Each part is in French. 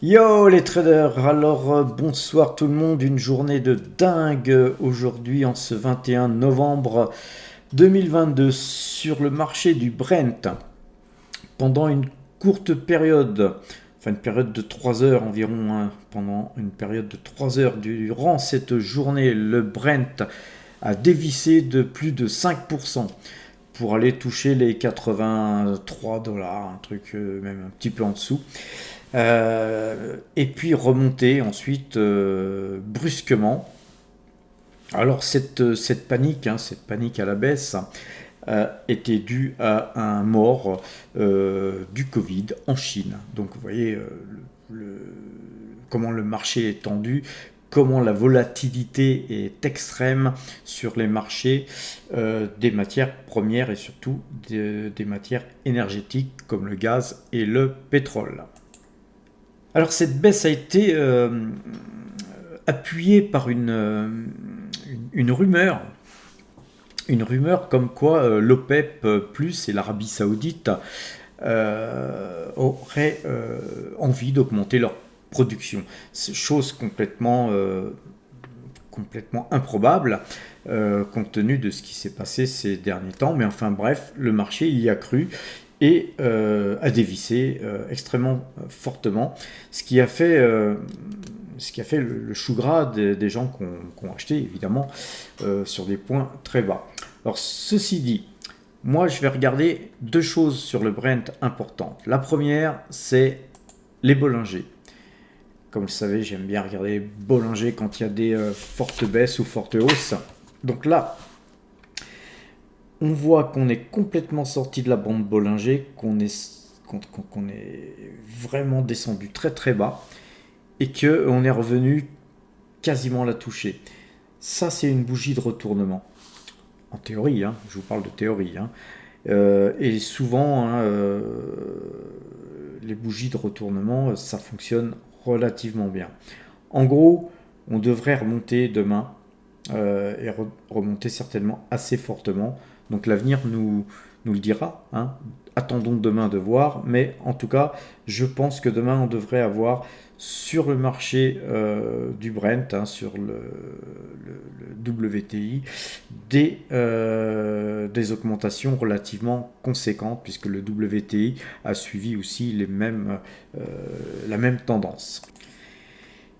Yo les traders, alors bonsoir tout le monde, une journée de dingue aujourd'hui en ce 21 novembre 2022 sur le marché du Brent. Pendant une courte période, enfin une période de 3 heures environ, pendant une période de 3 heures durant cette journée, le Brent a dévissé de plus de 5% pour aller toucher les 83 dollars, un truc même un petit peu en dessous. Et puis remonter ensuite brusquement. Alors cette panique, cette panique à la baisse, était due à un mort du Covid en Chine. Donc vous voyez comment le marché est tendu, comment la volatilité est extrême sur les marchés des matières premières et surtout des matières énergétiques comme le gaz et le pétrole. Alors cette baisse a été appuyée par une rumeur comme quoi l'OPEP plus et l'Arabie Saoudite auraient envie d'augmenter leur production. C'est chose complètement improbable compte tenu de ce qui s'est passé ces derniers temps. Mais enfin bref, le marché y a cru et a dévissé extrêmement fortement, ce qui a fait le chou gras des gens qui ont acheté, évidemment, sur des points très bas. Alors, ceci dit, moi, je vais regarder deux choses sur le Brent importantes. La première, c'est les Bollinger. Comme vous le savez, j'aime bien regarder Bollinger quand il y a des fortes baisses ou fortes hausses. Donc là, on voit qu'on est complètement sorti de la bande Bollinger, qu'on est vraiment descendu très très bas et qu'on est revenu quasiment à la toucher. Ça, c'est une bougie de retournement. En théorie, je vous parle de théorie. Et souvent, les bougies de retournement, ça fonctionne relativement bien. En gros, on devrait remonter demain et remonter certainement assez fortement. Donc l'avenir nous le dira. Attendons demain de voir. Mais en tout cas, je pense que demain, on devrait avoir sur le marché du Brent, sur le WTI, des augmentations relativement conséquentes, puisque le WTI a suivi aussi la même tendance.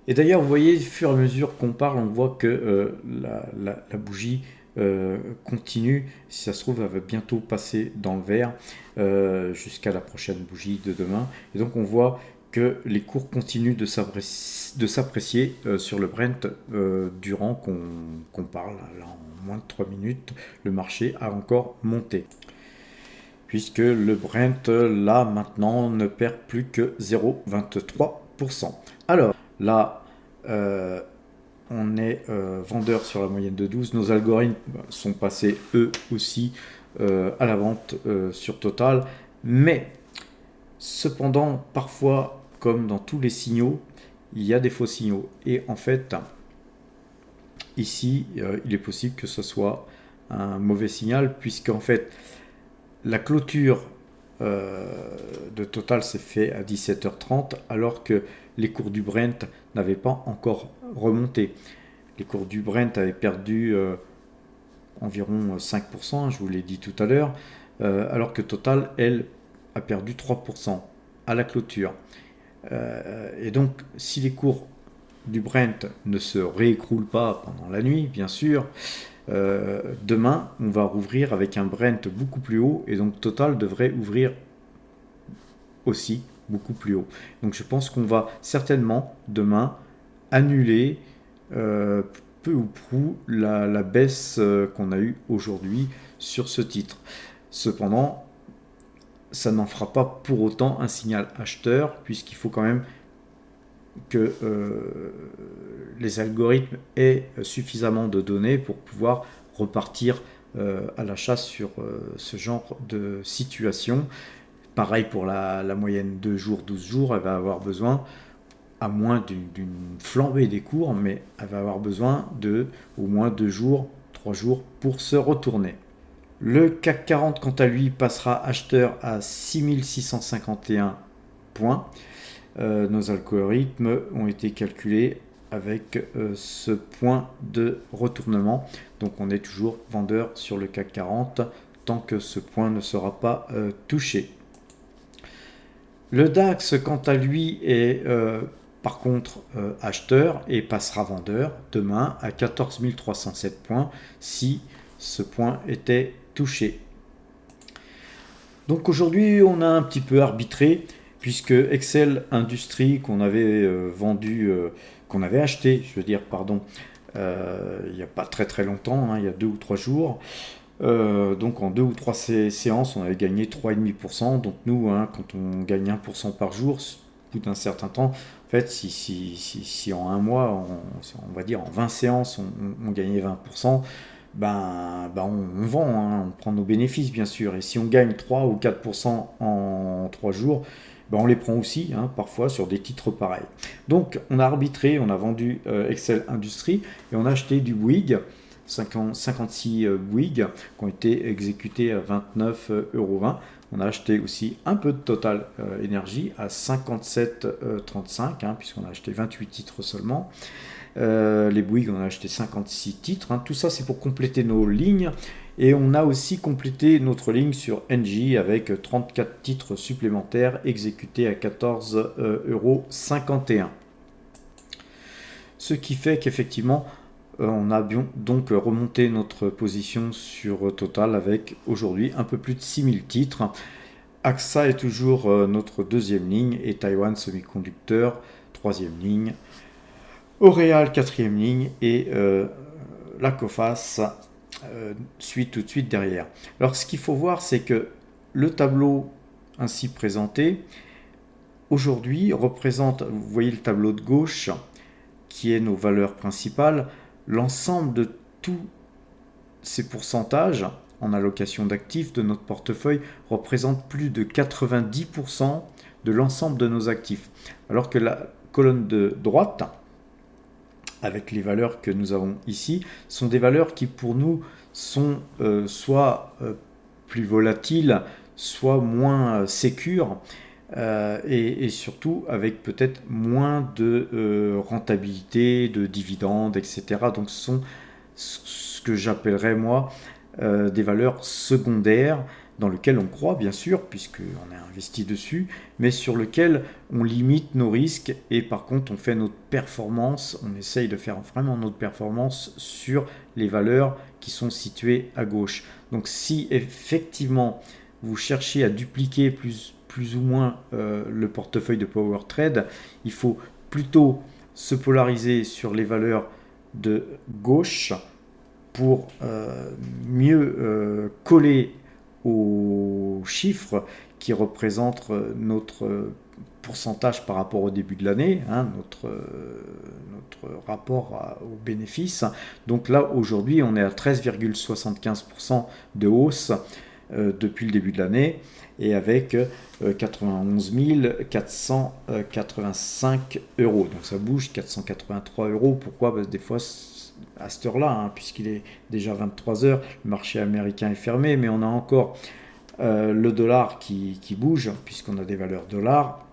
Et d'ailleurs, vous voyez, au fur et à mesure qu'on parle, on voit que la bougie continue. Si ça se trouve, elle va bientôt passer dans le vert jusqu'à la prochaine bougie de demain. Et donc, on voit que les cours continuent de s'apprécier sur le Brent durant qu'on parle. Là, en moins de 3 minutes, le marché a encore monté. Puisque le Brent, là, maintenant, ne perd plus que 0,23%. Alors, là, on est vendeur sur la moyenne de 12. Nos algorithmes sont passés, eux aussi, à la vente sur Total. Mais, cependant, parfois, comme dans tous les signaux, il y a des faux signaux. Et en fait, ici, il est possible que ce soit un mauvais signal, puisqu'en fait, la clôture de Total s'est fait à 17h30, alors que les cours du Brent n'avaient pas encore remonté. Les cours du Brent avaient perdu environ 5%, je vous l'ai dit tout à l'heure, alors que Total, elle, a perdu 3% à la clôture. Et donc, si les cours du Brent ne se réécroulent pas pendant la nuit, bien sûr, demain, on va rouvrir avec un Brent beaucoup plus haut, et donc Total devrait ouvrir aussi beaucoup plus haut. Donc je pense qu'on va certainement demain annuler peu ou prou la baisse qu'on a eue aujourd'hui sur ce titre. Cependant, ça n'en fera pas pour autant un signal acheteur, puisqu'il faut quand même que les algorithmes aient suffisamment de données pour pouvoir repartir à l'achat sur ce genre de situation. Pareil pour la moyenne 2 jours, 12 jours, elle va avoir besoin, à moins d'une flambée des cours, mais elle va avoir besoin de au moins 2 jours, 3 jours pour se retourner. Le CAC 40, quant à lui, passera acheteur à 6651 points. nos algorithmes ont été calculés avec ce point de retournement. Donc on est toujours vendeur sur le CAC 40 tant que ce point ne sera pas touché. Le DAX, quant à lui, est par contre acheteur et passera vendeur demain à 14 307 points si ce point était touché. Donc aujourd'hui, on a un petit peu arbitré puisque Excel Industries qu'on avait qu'on avait acheté, je veux dire, pardon, il n'y a pas très longtemps, hein, il y a 2 ou 3 jours. Donc en 2 ou 3 séances, on avait gagné 3,5%. Donc nous, hein, quand on gagne 1% par jour, au bout d'un certain temps, en fait, si en un mois, on va dire en 20 séances, on gagnait 20%, on vend, hein, on prend nos bénéfices bien sûr. Et si on gagne 3 ou 4% en 3 jours, on les prend aussi, hein, parfois sur des titres pareils. Donc on a arbitré, on a vendu Excel Industries et on a acheté du Bouygues. 56 Bouygues qui ont été exécutés à 29,20 €. On a acheté aussi un peu de Total Énergie à 57,35 €, hein, puisqu'on a acheté 28 titres seulement. Les Bouygues, on a acheté 56 titres. Hein. Tout ça, c'est pour compléter nos lignes. Et on a aussi complété notre ligne sur Engie avec 34 titres supplémentaires exécutés à 14,51 €. Ce qui fait qu'effectivement, on a donc remonté notre position sur Total avec aujourd'hui un peu plus de 6000 titres. AXA est toujours notre deuxième ligne et Taïwan Semiconducteur, troisième ligne. Auréal, quatrième ligne et la Coface suit tout de suite derrière. Alors ce qu'il faut voir, c'est que le tableau ainsi présenté aujourd'hui représente, vous voyez le tableau de gauche qui est nos valeurs principales, l'ensemble de tous ces pourcentages en allocation d'actifs de notre portefeuille représente plus de 90% de l'ensemble de nos actifs. Alors que la colonne de droite, avec les valeurs que nous avons ici, sont des valeurs qui pour nous sont soit plus volatiles, soit moins sécures, et surtout avec peut-être moins de rentabilité, de dividendes, etc. Donc ce sont ce que j'appellerais moi des valeurs secondaires dans lesquelles on croit bien sûr puisqu'on est investi dessus, mais sur lesquelles on limite nos risques et par contre on fait notre performance, on essaye de faire vraiment notre performance sur les valeurs qui sont situées à gauche. Donc si effectivement vous cherchez à dupliquer plus ou moins le portefeuille de Power Trade, il faut plutôt se polariser sur les valeurs de gauche pour mieux coller aux chiffres qui représentent notre pourcentage par rapport au début de l'année, hein, notre rapport aux bénéfices. Donc là, aujourd'hui, on est à 13,75% de hausse depuis le début de l'année et avec 91 485 €. Donc ça bouge, 483 €. Pourquoi ? Parce que des fois, à cette heure-là, hein, puisqu'il est déjà 23 h, le marché américain est fermé, mais on a encore le dollar qui bouge, puisqu'on a des valeurs dollars.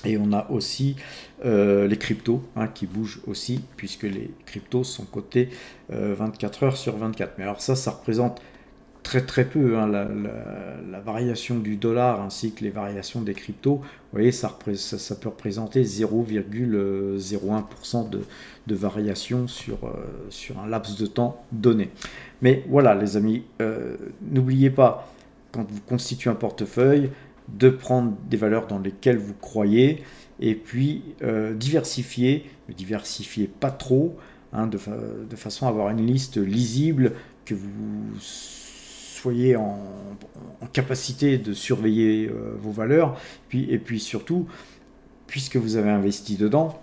Et on a aussi les cryptos hein, qui bougent aussi, puisque les cryptos sont cotés 24 heures sur 24. Mais alors ça représente très peu hein, la variation du dollar ainsi que les variations des cryptos. Vous voyez, ça peut représenter 0,01% de variation sur un laps de temps donné. Mais voilà les amis, n'oubliez pas, quand vous constituez un portefeuille, de prendre des valeurs dans lesquelles vous croyez et puis diversifier, mais diversifier pas trop, hein, de façon à avoir une liste lisible, que vous soyez en capacité de surveiller vos valeurs, et puis surtout, puisque vous avez investi dedans,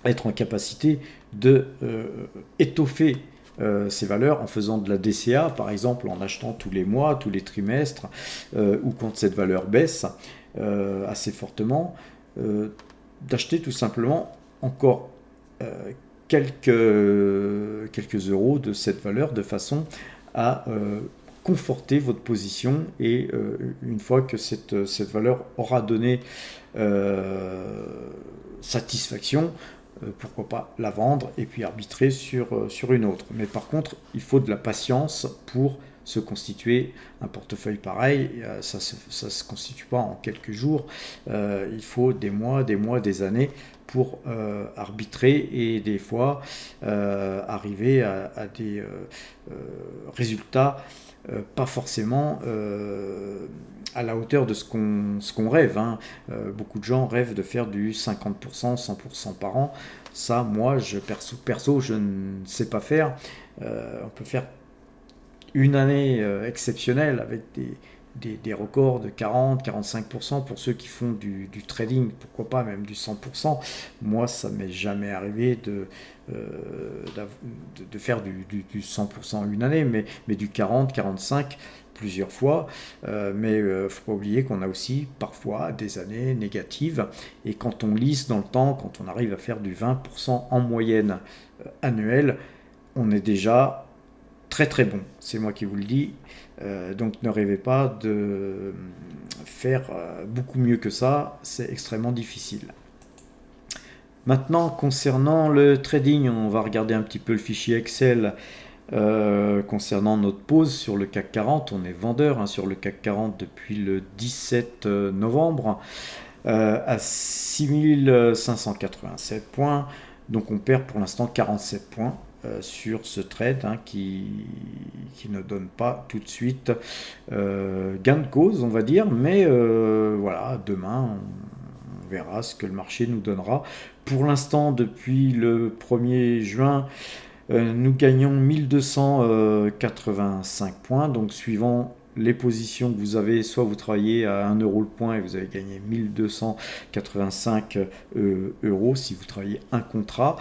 être en capacité de étoffer ces valeurs en faisant de la DCA, par exemple en achetant tous les mois, tous les trimestres, ou quand cette valeur baisse assez fortement, d'acheter tout simplement encore quelques euros de cette valeur de façon à conforter votre position et une fois que cette valeur aura donné satisfaction, pourquoi pas la vendre et puis arbitrer sur une autre. Mais par contre, il faut de la patience pour se constituer un portefeuille pareil. Ça se constitue pas en quelques jours. Il faut des mois, des années pour arbitrer et des fois arriver à des résultats pas forcément à la hauteur de ce qu'on rêve. Hein. Beaucoup de gens rêvent de faire du 50%, 100% par an. Ça, moi, perso, je ne sais pas faire. On peut faire une année exceptionnelle avec des records de 40, 45% pour ceux qui font du trading, pourquoi pas même du 100%. Moi, ça m'est jamais arrivé de faire du 100% une année, mais du 40, 45 plusieurs fois. Mais il ne faut pas oublier qu'on a aussi parfois des années négatives. Et quand on lisse dans le temps, quand on arrive à faire du 20% en moyenne annuelle, on est déjà très très bon, c'est moi qui vous le dis. Donc ne rêvez pas de faire beaucoup mieux que ça, c'est extrêmement difficile. Maintenant, concernant le trading, on va regarder un petit peu le fichier Excel concernant notre pause sur le CAC 40. On est vendeur sur le CAC 40 depuis le 17 novembre à 6587 points. Donc on perd pour l'instant 47 points. Sur ce trade qui ne donne pas tout de suite gain de cause, on va dire, mais voilà, demain on verra ce que le marché nous donnera. Pour l'instant, depuis le 1er juin, nous gagnons 1285 points, donc suivant les positions que vous avez, soit vous travaillez à 1 euro le point et vous avez gagné 1285 euros si vous travaillez un contrat.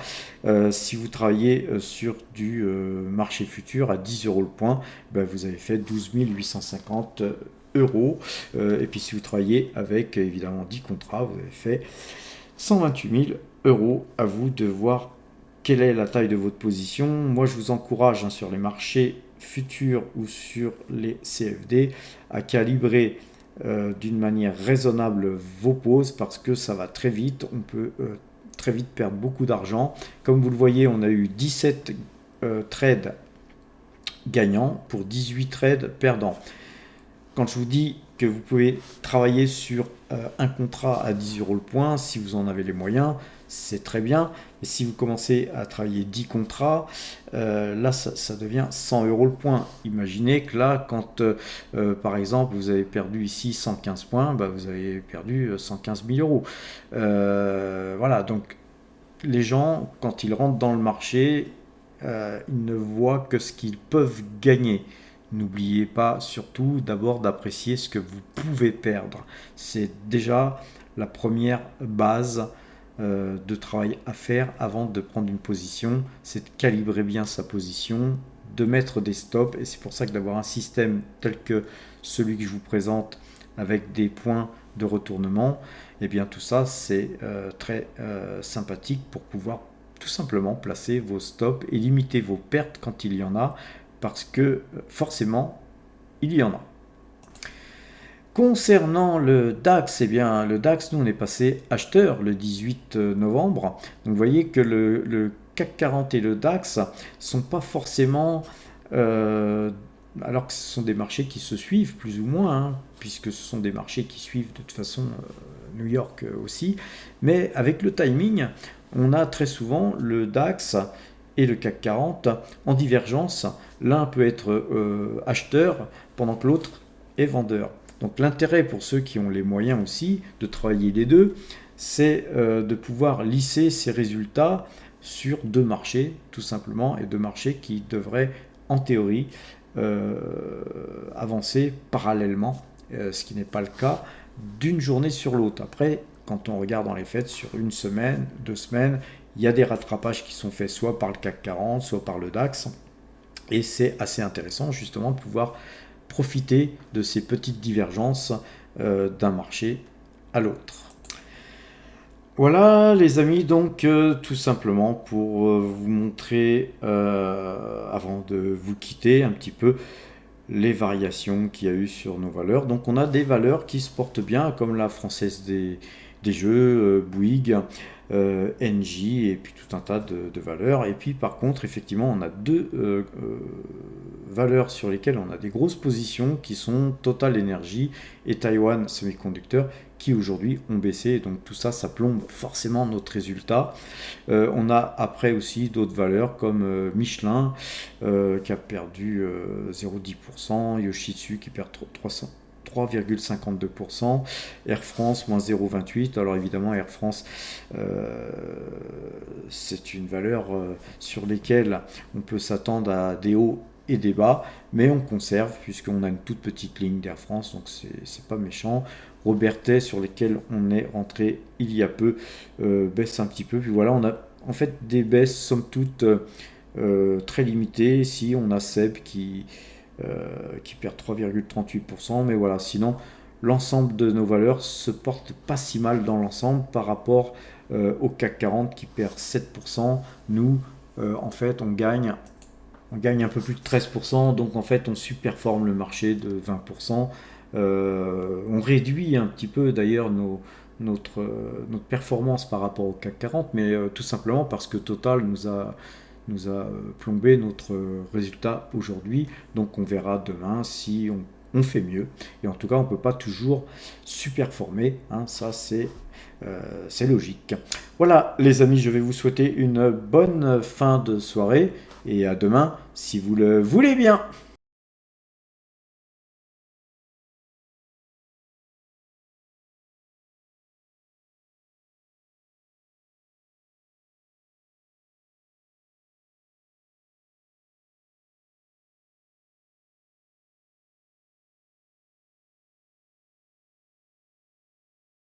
Si vous travaillez sur du marché futur à 10 euros le point, vous avez fait 12 850 euros. Et puis si vous travaillez avec évidemment 10 contrats, vous avez fait 128 000 euros. À vous de voir quelle est la taille de votre position. Moi, je vous encourage sur les marchés futurs ou sur les CFD à calibrer d'une manière raisonnable vos pauses parce que ça va très vite. On peut très vite perdre beaucoup d'argent. Comme vous le voyez, on a eu 17 trades gagnants pour 18 trades perdants. Quand je vous dis que vous pouvez travailler sur un contrat à 10 euros le point, si vous en avez les moyens, c'est très bien. Et si vous commencez à travailler 10 contrats, là, ça devient 100 euros le point. Imaginez que là, quand, par exemple, vous avez perdu ici 115 points, vous avez perdu 115 000 euros. Voilà, donc les gens, quand ils rentrent dans le marché, ils ne voient que ce qu'ils peuvent gagner. N'oubliez pas surtout d'abord d'apprécier ce que vous pouvez perdre. C'est déjà la première base de travail à faire avant de prendre une position. C'est de calibrer bien sa position, de mettre des stops. Et c'est pour ça que d'avoir un système tel que celui que je vous présente avec des points de retournement, et bien tout ça c'est très sympathique pour pouvoir tout simplement placer vos stops et limiter vos pertes quand il y en a. Parce que forcément, il y en a. Concernant le DAX, le DAX, nous on est passé acheteur le 18 novembre. Donc vous voyez que le CAC 40 et le DAX ne sont pas forcément, alors que ce sont des marchés qui se suivent plus ou moins, puisque ce sont des marchés qui suivent de toute façon New York aussi. Mais avec le timing, on a très souvent le DAX et le CAC 40 en divergence. L'un peut être acheteur pendant que l'autre est vendeur. Donc l'intérêt pour ceux qui ont les moyens aussi de travailler les deux, c'est de pouvoir lisser ces résultats sur deux marchés tout simplement, et deux marchés qui devraient en théorie avancer parallèlement, ce qui n'est pas le cas d'une journée sur l'autre. Après, quand on regarde dans les faits sur une semaine, 2 semaines, il y a des rattrapages qui sont faits soit par le CAC 40, soit par le DAX. Et c'est assez intéressant justement de pouvoir profiter de ces petites divergences d'un marché à l'autre. Voilà les amis, donc tout simplement pour vous montrer, avant de vous quitter un petit peu, les variations qu'il y a eu sur nos valeurs. Donc on a des valeurs qui se portent bien, comme la Française des Jeux, Bouygues, Engie, et puis tout un tas de valeurs. Et puis par contre, effectivement, on a deux valeurs sur lesquelles on a des grosses positions, qui sont Total Energy et Taiwan Semiconductor, qui aujourd'hui ont baissé. Donc tout ça, ça plombe forcément notre résultat. On a après aussi d'autres valeurs comme Michelin qui a perdu 0,10%, Yoshitsu qui perd 3,52%, Air France moins 0,28%. Alors évidemment Air France c'est une valeur sur lesquelles on peut s'attendre à des hauts et des bas, mais on conserve puisqu'on a une toute petite ligne d'Air France, donc c'est pas méchant. Robertet, sur lesquels on est rentré il y a peu, baisse un petit peu. Puis voilà, on a en fait des baisses somme toute très limitées. Si on a Seb qui perd 3,38%, mais voilà, sinon l'ensemble de nos valeurs se porte pas si mal dans l'ensemble par rapport au CAC 40 qui perd 7%. Nous, en fait, on gagne un peu plus de 13%, donc en fait on surperforme le marché de 20%. On réduit un petit peu d'ailleurs notre performance par rapport au CAC 40, mais tout simplement parce que Total nous a plombé notre résultat aujourd'hui. Donc on verra demain si on fait mieux. Et en tout cas, on ne peut pas toujours surperformer, hein, ça c'est logique. Voilà les amis, je vais vous souhaiter une bonne fin de soirée et à demain si vous le voulez bien.